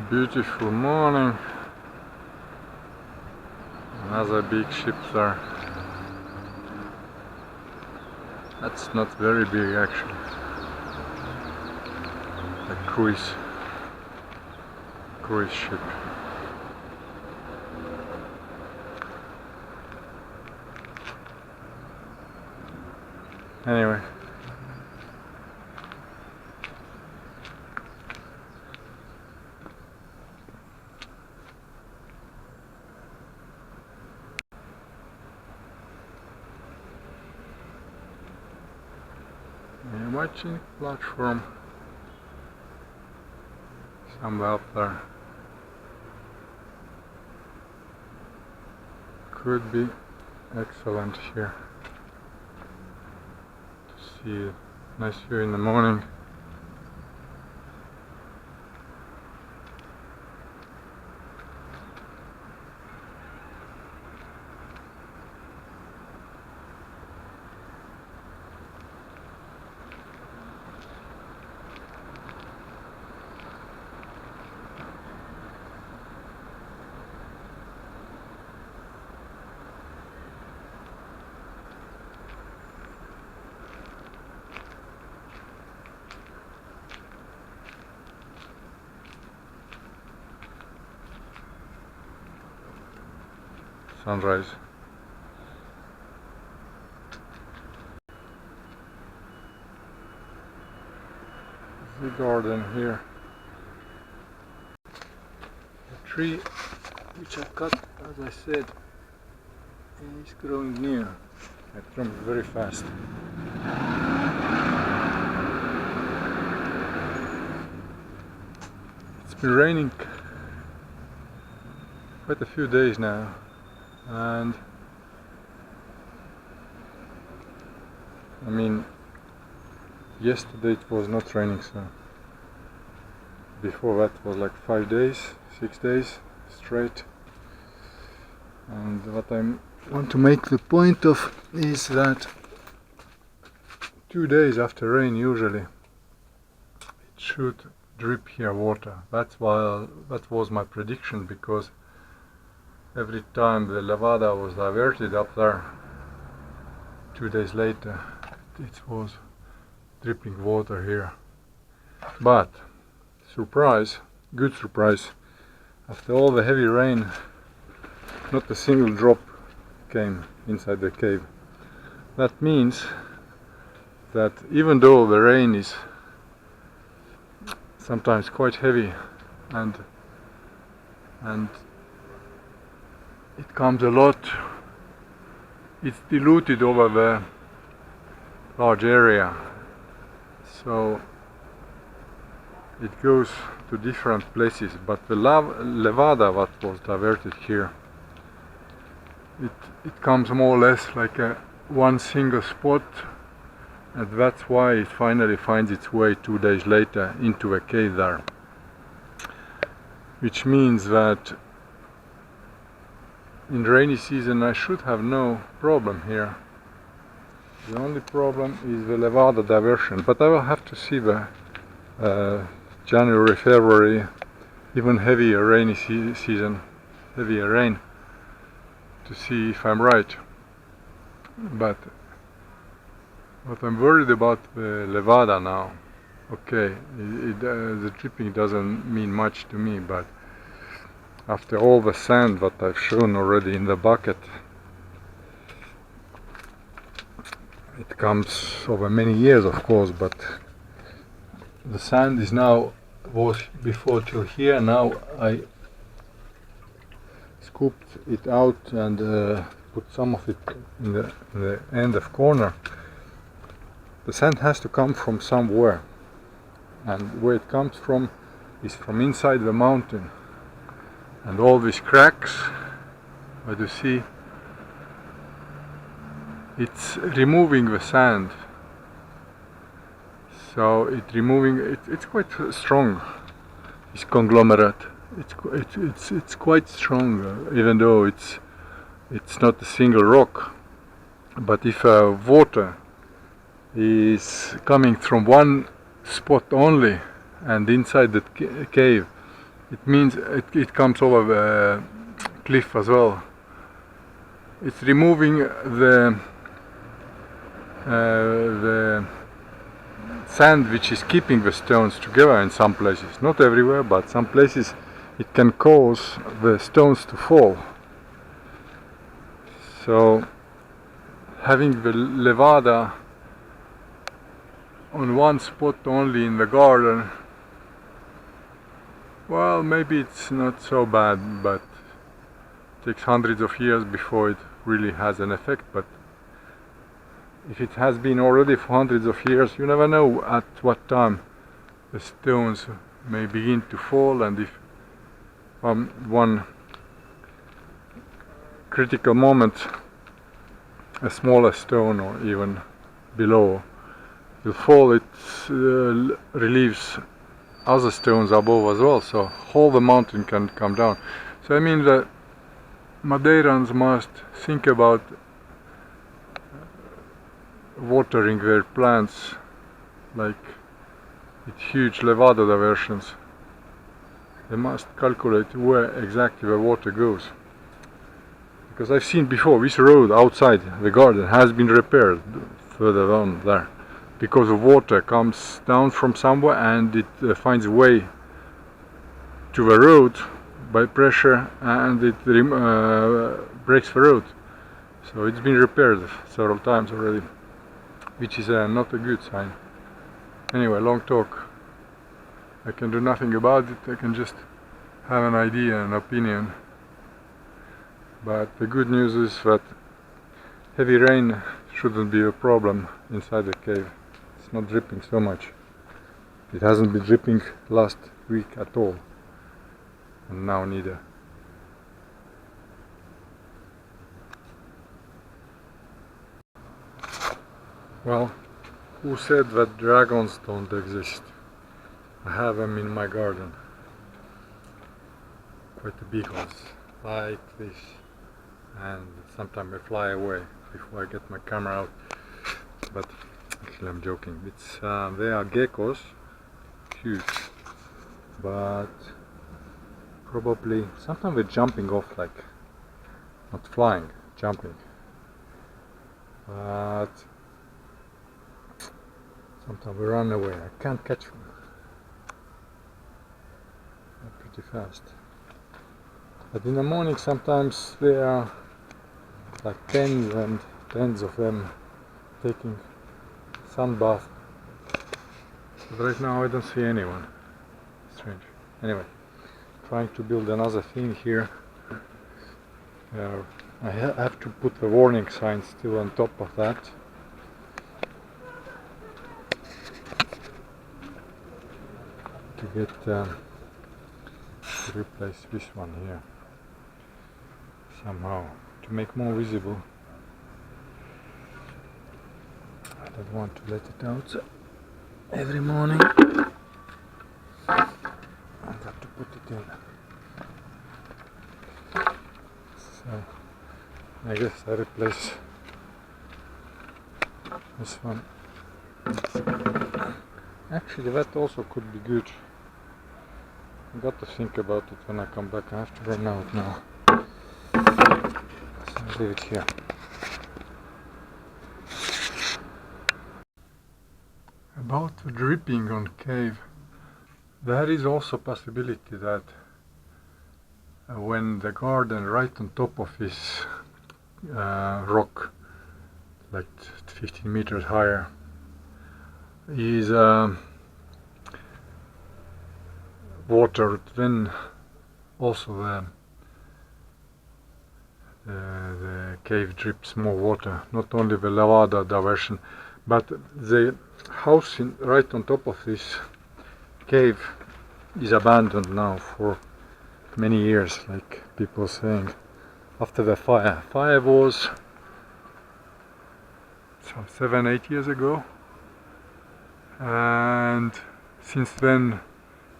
Beautiful morning. Another big ship there. That's not very big actually. A cruise ship. Anyway. I'm watching platform somewhere up there. Could be excellent here to see a nice view in the morning. Sunrise. The garden here. The tree which I cut, as I said, is growing new. It grows very fast. It's been raining quite a few days now. And I mean, yesterday it was not raining, so before that was like 5 days, 6 days straight. And what I want to make the point of is that 2 days after rain usually it should drip here water. That was my prediction, because every time the levada was diverted up there, 2 days later it was dripping water here. But surprise, good surprise, after all the heavy rain, not a single drop came inside the cave. That means that even though the rain is sometimes quite heavy and it comes a lot, it's diluted over the large area, so it goes to different places. But the levada that was diverted here, it comes more or less like one single spot, and that's why it finally finds its way 2 days later into a cave there, which means that in rainy season I should have no problem here. The only problem is the levada diversion, but I will have to see the January, February, even heavier rainy season, heavier rain, to see if I'm right. But what I'm worried about the levada now, okay, the dripping doesn't mean much to me, but after all the sand that I've shown already in the bucket, it comes over many years of course, but the sand is now, was before till here, now I scooped it out and put some of it in the end of corner. The sand has to come from somewhere, and where it comes from is from inside the mountain. And all these cracks, what you see, it's removing the sand. So it's quite strong, this conglomerate. It's quite strong, even though it's not a single rock. But if water is coming from one spot only, and inside that cave it means it comes over the cliff as well. It's removing the sand which is keeping the stones together in some places, not everywhere, but some places it can cause the stones to fall. So having the levada on one spot only in the garden, well, maybe it's not so bad, but it takes hundreds of years before it really has an effect. But if it has been already for hundreds of years, you never know at what time the stones may begin to fall, and if one critical moment a smaller stone or even below will fall, it relieves other stones above as well, so whole the mountain can come down. So I mean the Madeirans must think about watering their plants like with huge levada diversions. They must calculate where exactly the water goes. Because I've seen before, this road outside the garden has been repaired further down there. Because the water comes down from somewhere and it finds a way to the road by pressure, and it breaks the road. So it's been repaired several times already, which is not a good sign. Anyway, long talk. I can do nothing about it, I can just have an idea, an opinion. But the good news is that heavy rain shouldn't be a problem inside the cave. It's not dripping so much. It hasn't been dripping last week at all, and now neither. Well, who said that dragons don't exist? I have them in my garden. Quite the big ones, like this. And sometimes they fly away before I get my camera out. But actually I'm joking. It's they are geckos, huge, but probably sometimes they're jumping off, like not flying, jumping. But sometimes we run away. I can't catch them. They're pretty fast. But in the morning sometimes there are like tens and tens of them taking sun bath. But right now I don't see anyone. Strange. Anyway, trying to build another thing here. I have to put the warning sign still on top of that. To get to replace this one here somehow, to make more visible. I don't want to let it out every morning. I got to put it in. So I guess I replace this one. Actually that also could be good. I got to think about it when I come back. I have to run out now. So I'll leave it here. About the dripping on cave, there is also a possibility that when the garden right on top of this rock, like 15 meters higher, is water, then also the cave drips more water, not only the lavada diversion, but the house right on top of this cave is abandoned now for many years, like people saying, after the fire. Fire was some 7-8 years ago, and since then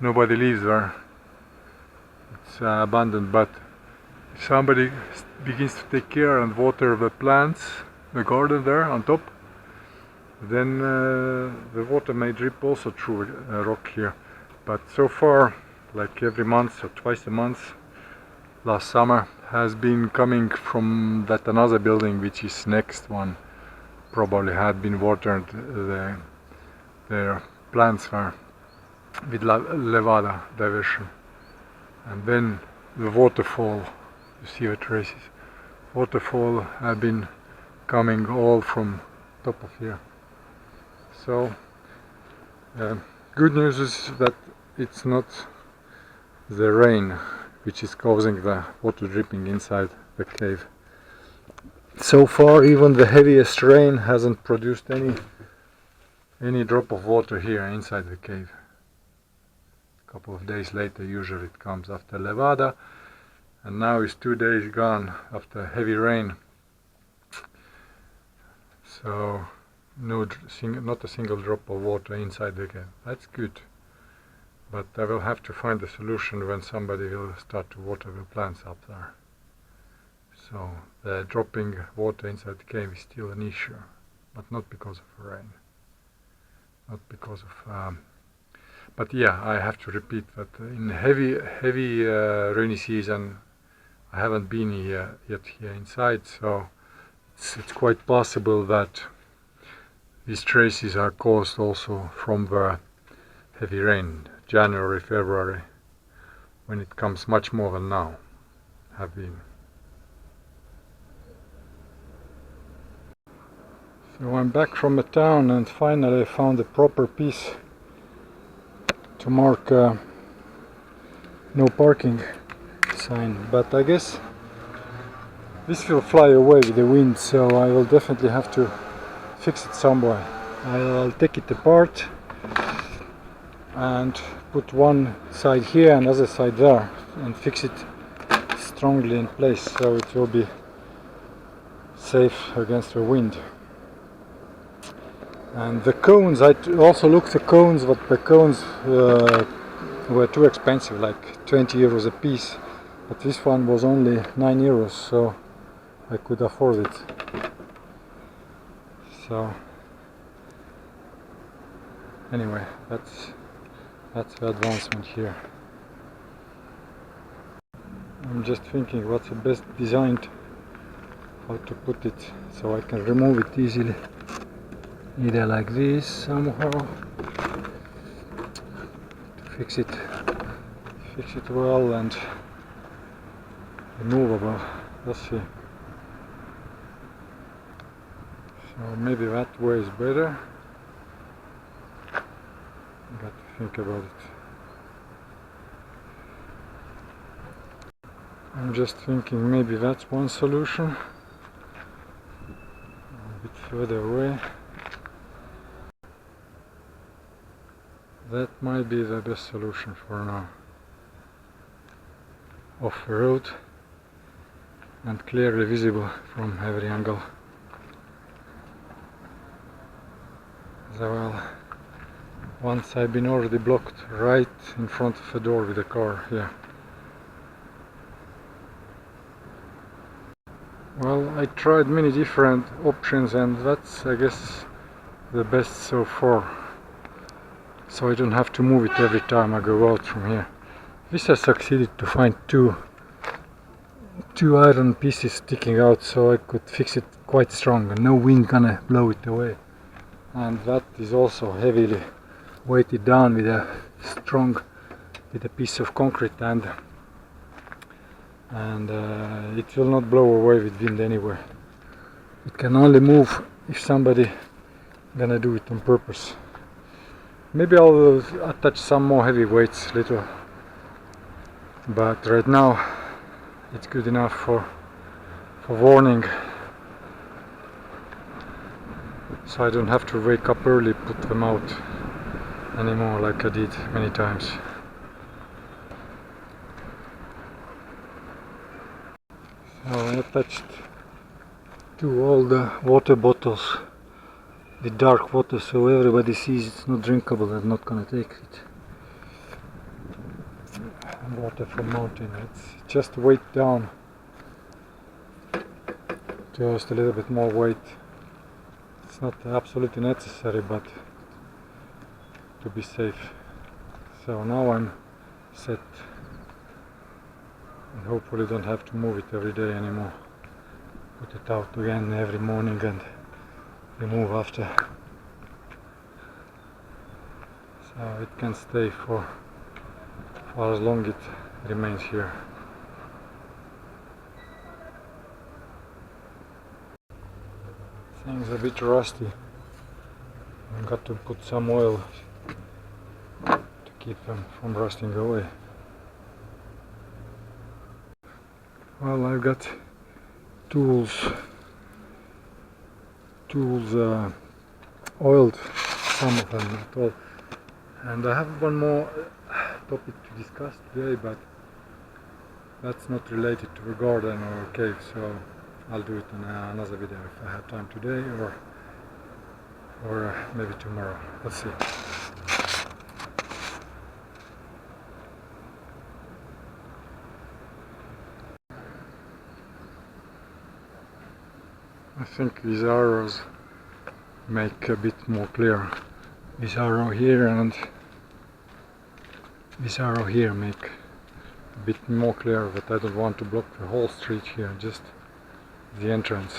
nobody lives there. It's abandoned, but if somebody begins to take care and water the plants, the garden there on top, then the water may drip also through a rock here. But so far, like every month or twice a month. Last summer has been coming from that another building which is next one. Probably had been watered, their plants were with Levada diversion. And then the waterfall, you see the traces. Waterfall have been coming all from top of here. So good news is that it's not the rain which is causing the water dripping inside the cave. So far even the heaviest rain hasn't produced any drop of water here inside the cave. A couple of days later usually it comes after Levada, and now it's 2 days gone after heavy rain. So not a single drop of water inside the cave. That's good. But I will have to find a solution when somebody will start to water the plants up there. So the dropping water inside the cave is still an issue, but not because of rain. Not because of but yeah, I have to repeat that in heavy rainy season I haven't been yet here inside, so it's quite possible that these traces are caused also from the heavy rain, January, February, when it comes much more than now have been. So I'm back from the town and finally I found a proper piece to mark no parking sign, but I guess this will fly away with the wind, so I will definitely have to fix it somewhere. I'll take it apart and put one side here and other side there and fix it strongly in place so it will be safe against the wind. And the cones, I also looked at the cones, but the cones were too expensive, like 20 euros a piece, but this one was only 9 euros, so I could afford it. So anyway, that's the advancement here. I'm just thinking what's the best design, how to put it so I can remove it easily. Either like this somehow to fix it well and removable. Let's see. So maybe that way is better. Got to think about it. I'm just thinking maybe that's one solution. A bit further away. That might be the best solution for now. Off the road and clearly visible from every angle. Well, once I've been already blocked right in front of the door with the car here. Well, I tried many different options and that's, I guess, the best so far. So I don't have to move it every time I go out from here. This has succeeded to find two iron pieces sticking out, so I could fix it quite strong and no wind gonna blow it away. And that is also heavily weighted down with a piece of concrete, and it will not blow away with wind anywhere. It can only move if somebody gonna do it on purpose. Maybe I'll attach some more heavy weights later, but right now it's good enough for warning, so I don't have to wake up early, put them out anymore like I did many times. So I attached 2 old water bottles, the dark water, so everybody sees it's not drinkable. I'm not gonna take it. Water from mountain, it's just weight down, just a little bit more weight. It's not absolutely necessary, but to be safe. So now I'm set, and hopefully don't have to move it every day anymore. Put it out again every morning and remove after, so it can stay for as long it remains here. Things a bit rusty. I've got to put some oil to keep them from rusting away. Well, I've got tools oiled, some of them, not all. And I have one more topic to discuss today, but that's not related to a garden or a cave, so I'll do it in another video if I have time today, or maybe tomorrow. Let's see. I think these arrows make a bit more clear. This arrow here and this arrow here make a bit more clear, but I don't want to block the whole street here, just the entrance.